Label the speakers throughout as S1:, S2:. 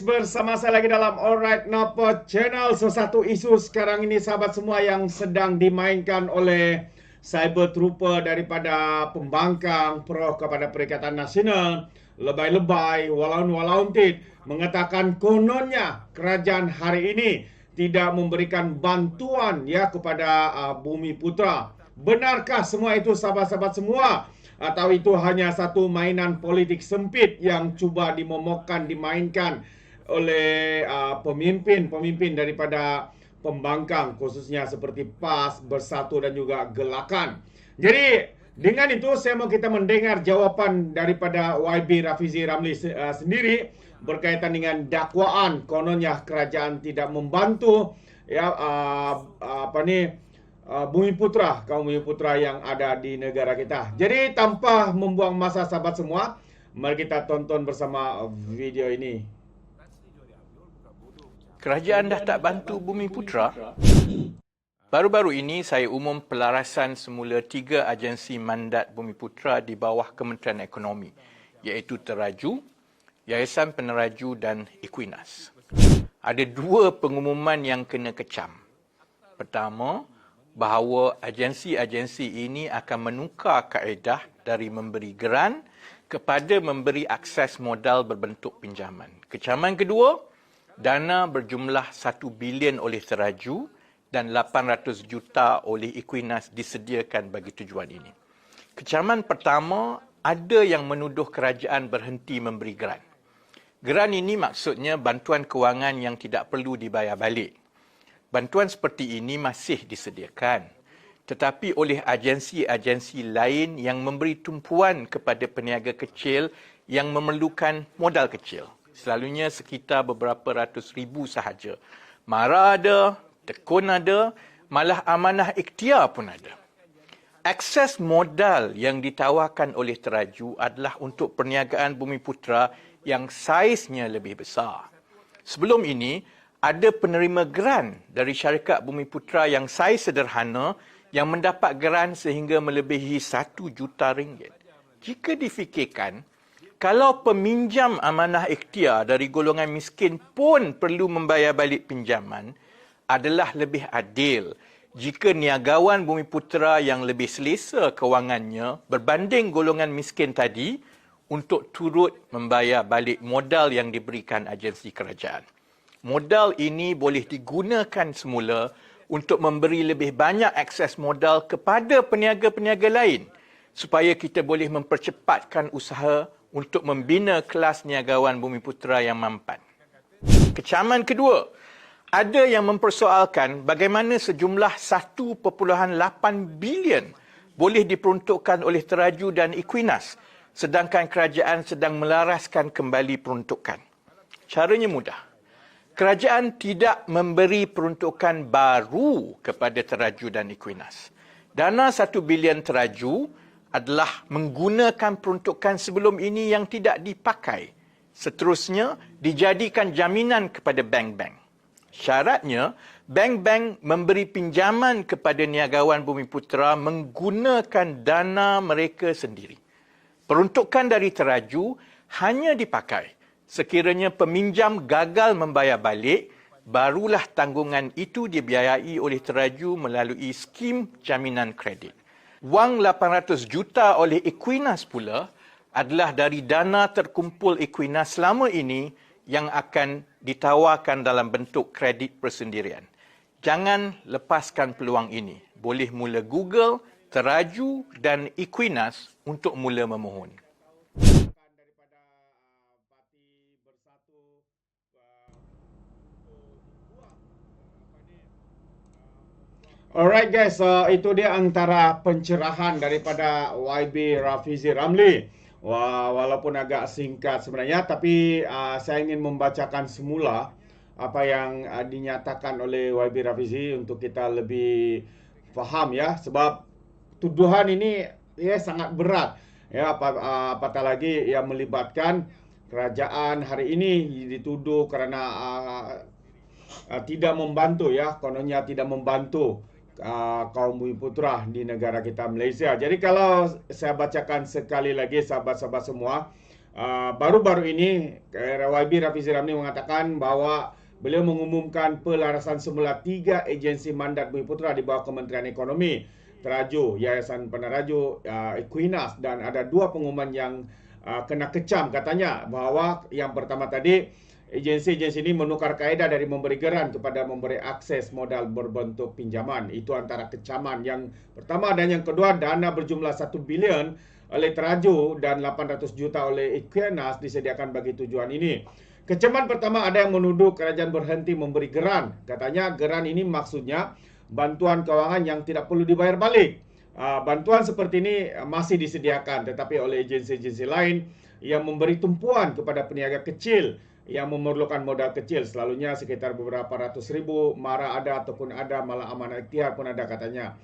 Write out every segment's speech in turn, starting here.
S1: bersama saya lagi dalam Alright Nopo Channel. Sesuatu isu sekarang ini sahabat semua yang sedang dimainkan oleh cyber trooper daripada pembangkang pro kepada Perikatan Nasional, lebay-lebay, walaun-walauntit, mengatakan kononnya kerajaan hari ini tidak memberikan bantuan ya kepada Bumi Putra. Benarkah semua itu sahabat-sahabat semua? Atau itu hanya satu mainan politik sempit yang cuba dimomokkan, dimainkan oleh pemimpin-pemimpin daripada pembangkang, khususnya seperti PAS, Bersatu dan juga Gelakan. Jadi dengan itu saya mau kita mendengar jawapan daripada YB Rafizi Ramli sendiri berkaitan dengan dakwaan kononnya kerajaan tidak membantu ya Bumi Putra, kaum Bumi Putra yang ada di negara kita. Jadi tanpa membuang masa sahabat semua, mari kita tonton bersama video ini.
S2: Kerajaan dah tak bantu Bumi Putra? Baru-baru ini saya umum pelarasan semula 3 agensi mandat Bumi Putra di bawah Kementerian Ekonomi, iaitu Teraju, Yayasan Peneraju dan Equinas. Ada 2 pengumuman yang kena kecam. Pertama, bahawa agensi-agensi ini akan menukar kaedah dari memberi geran kepada memberi akses modal berbentuk pinjaman. Kecaman kedua, dana berjumlah 1 bilion oleh Teraju dan 800 juta oleh Equinas disediakan bagi tujuan ini. Kecaman pertama, ada yang menuduh kerajaan berhenti memberi geran. Geran ini maksudnya bantuan kewangan yang tidak perlu dibayar balik. Bantuan seperti ini masih disediakan, tetapi oleh agensi-agensi lain yang memberi tumpuan kepada peniaga kecil yang memerlukan modal kecil. Selalunya sekitar beberapa ratus ribu sahaja. Mara ada, tekun ada, malah amanah ikhtiar pun ada. Akses modal yang ditawarkan oleh Teraju adalah untuk perniagaan Bumi Putra yang saiznya lebih besar. Sebelum ini, ada penerima geran dari syarikat Bumi Putra yang saiz sederhana yang mendapat geran sehingga melebihi 1 juta ringgit. Jika difikirkan, kalau peminjam amanah ikhtiar dari golongan miskin pun perlu membayar balik pinjaman, adalah lebih adil jika niagawan Bumi Putra yang lebih selesa kewangannya berbanding golongan miskin tadi untuk turut membayar balik modal yang diberikan agensi kerajaan. Modal ini boleh digunakan semula untuk memberi lebih banyak akses modal kepada peniaga-peniaga lain supaya kita boleh mempercepatkan usaha untuk membina kelas niagawan Bumi Putra yang mampan. Kecaman kedua, ada yang mempersoalkan bagaimana sejumlah 1.8 bilion boleh diperuntukkan oleh Teraju dan Equinas sedangkan kerajaan sedang melaraskan kembali peruntukan. Caranya mudah. Kerajaan tidak memberi peruntukan baru kepada Teraju dan Equinas. Dana 1 bilion Teraju adalah menggunakan peruntukan sebelum ini yang tidak dipakai. Seterusnya, dijadikan jaminan kepada bank-bank. Syaratnya, bank-bank memberi pinjaman kepada niagawan Bumi Putra menggunakan dana mereka sendiri. Peruntukan dari Teraju hanya dipakai sekiranya peminjam gagal membayar balik, barulah tanggungan itu dibiayai oleh Teraju melalui skim jaminan kredit. Wang 800 juta oleh Equinas pula adalah dari dana terkumpul Equinas selama ini yang akan ditawarkan dalam bentuk kredit persendirian. Jangan lepaskan peluang ini. Boleh mula Google, Teraju dan Equinas untuk mula memohon.
S1: Alright guys, itu dia antara pencerahan daripada YB Rafizi Ramli. Walaupun agak singkat sebenarnya, tapi saya ingin membacakan semula apa yang dinyatakan oleh YB Rafizi untuk kita lebih faham ya. Sebab tuduhan ini ya sangat berat. Ya, apatah lagi yang melibatkan kerajaan hari ini dituduh kerana tidak membantu ya, kononnya tidak membantu kaum Bumi Putra di negara kita Malaysia. Jadi kalau saya bacakan sekali lagi sahabat-sahabat semua, baru-baru ini YB Rafizi Ramli mengatakan bahwa beliau mengumumkan pelarasan semula 3 agensi mandat Bumiputera di bawah Kementerian Ekonomi, Teraju, Yayasan Peneraju, Equinas, dan ada 2 pengumuman yang kena kecam katanya, bahwa yang pertama tadi agensi-agensi ini menukar kaedah dari memberi geran kepada memberi akses modal berbentuk pinjaman. Itu antara kecaman yang pertama, dan yang kedua, dana berjumlah 1 bilion oleh Teraju dan 800 juta oleh Equinas disediakan bagi tujuan ini. Kecaman pertama, ada yang menuduh kerajaan berhenti memberi geran. Katanya geran ini maksudnya bantuan keuangan yang tidak perlu dibayar balik. Bantuan seperti ini masih disediakan, tetapi oleh agensi-agensi lain yang memberi tumpuan kepada peniaga kecil yang memerlukan modal kecil, selalunya sekitar beberapa ratus ribu, mara ada ataupun ada, malah amanah ikhtiar pun ada katanya.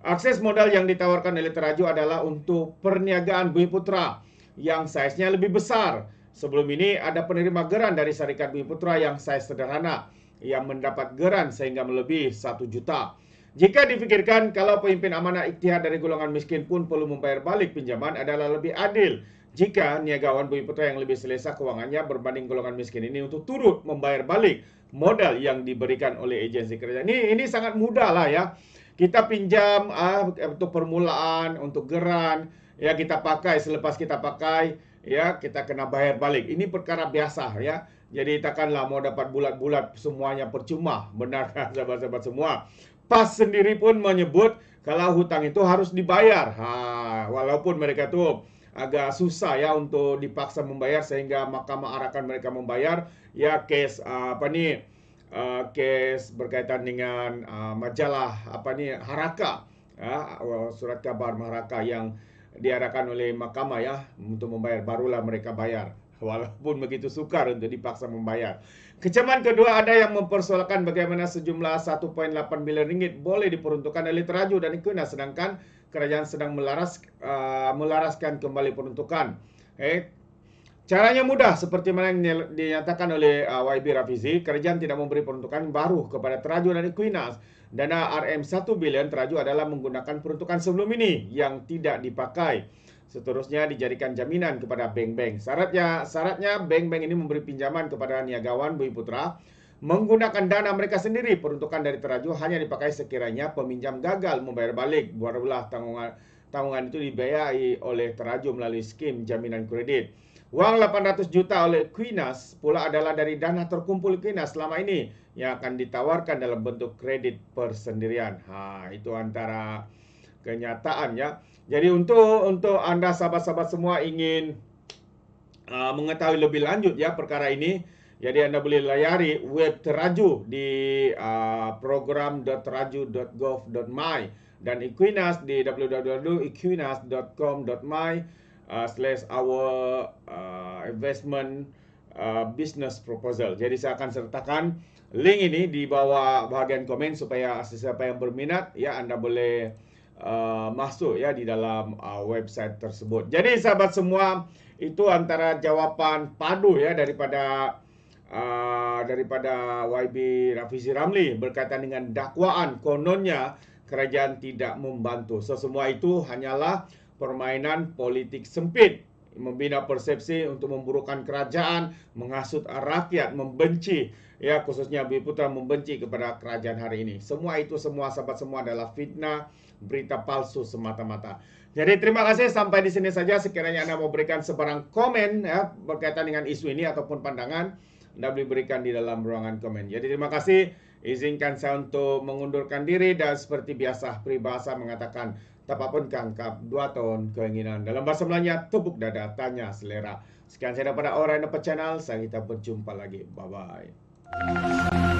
S1: Akses modal yang ditawarkan oleh Teraju adalah untuk perniagaan Bumiputera yang saiznya lebih besar. Sebelum ini ada penerima geran dari Syarikat Bumiputera yang saiz sederhana yang mendapat geran sehingga melebihi 1 juta. Jika dipikirkan, kalau pemimpin amanah ikhtiar dari golongan miskin pun perlu membayar balik pinjaman, adalah lebih adil jika niagawan Bumiputera yang lebih selesa keuangannya berbanding golongan miskin ini untuk turut membayar balik modal yang diberikan oleh agensi kerajaan. Ini sangat mudah lah ya. Kita pinjam untuk permulaan, untuk geran, ya kita pakai, selepas kita pakai, ya kita kena bayar balik. Ini perkara biasa ya. Jadi takkanlah mau dapat bulat-bulat semuanya percuma. Benar kan sahabat-sahabat semua? PAS sendiri pun menyebut kalau hutang itu harus dibayar. Walaupun mereka tuh agak susah ya untuk dipaksa membayar sehingga mahkamah arahkan mereka membayar. Ya kes kes berkaitan dengan majalah Haraka, surat kabar Haraka yang diarahkan oleh mahkamah ya untuk membayar, barulah mereka bayar. Walaupun begitu sukar untuk dipaksa membayar. Kecaman kedua, ada yang mempersoalkan bagaimana sejumlah 1,8 bilion ringgit boleh diperuntukkan oleh Teraju dan Equinas sedangkan kerajaan sedang melaraskan kembali peruntukan. Caranya mudah, seperti mana yang dinyatakan oleh YB Rafizi. Kerajaan tidak memberi peruntukan baru kepada Teraju dan Equinas. Dana RM1 bilion Teraju adalah menggunakan peruntukan sebelum ini yang tidak dipakai. Seterusnya dijadikan jaminan kepada bank-bank. Syaratnya bank-bank ini memberi pinjaman kepada niagawan Bumiputera menggunakan dana mereka sendiri. Peruntukan dari Teraju hanya dipakai sekiranya peminjam gagal membayar balik. Barulah tanggungan itu dibiayai oleh Teraju melalui skim jaminan kredit. Wang 800 juta oleh Equinas pula adalah dari dana terkumpul Equinas selama ini yang akan ditawarkan dalam bentuk kredit persendirian. Itu antara kenyataan ya. Jadi untuk Anda sahabat-sahabat semua ingin mengetahui lebih lanjut ya perkara ini, jadi Anda boleh layari web Teraju di program.teraju.gov.my dan Equinas di www.equinas.com.my/our investment business proposal. Jadi saya akan sertakan link ini di bawah bahagian komen supaya siapa yang berminat ya Anda boleh masuk ya di dalam website tersebut. Jadi sahabat semua, itu antara jawapan padu ya daripada YB Rafizi Ramli berkaitan dengan dakwaan kononnya kerajaan tidak membantu. Semua itu hanyalah permainan politik sempit, membina persepsi untuk memburukkan kerajaan, menghasut rakyat, membenci ya, khususnya Bumiputera membenci kepada kerajaan hari ini. Semua sahabat semua adalah fitnah, berita palsu semata-mata. Jadi terima kasih, sampai di sini saja. Sekiranya Anda mau berikan sebarang komen ya berkaitan dengan isu ini ataupun pandangan, Anda boleh berikan di dalam ruangan komen. Jadi terima kasih. Izinkan saya untuk mengundurkan diri dan seperti biasa peribahasa mengatakan tapapun kangkap 2 tahun keinginan. Dalam bahasa Melayu, tepuk dada, tanya selera. Sekian saya daripada Orang Dapat Channel. Kita berjumpa lagi. Bye-bye.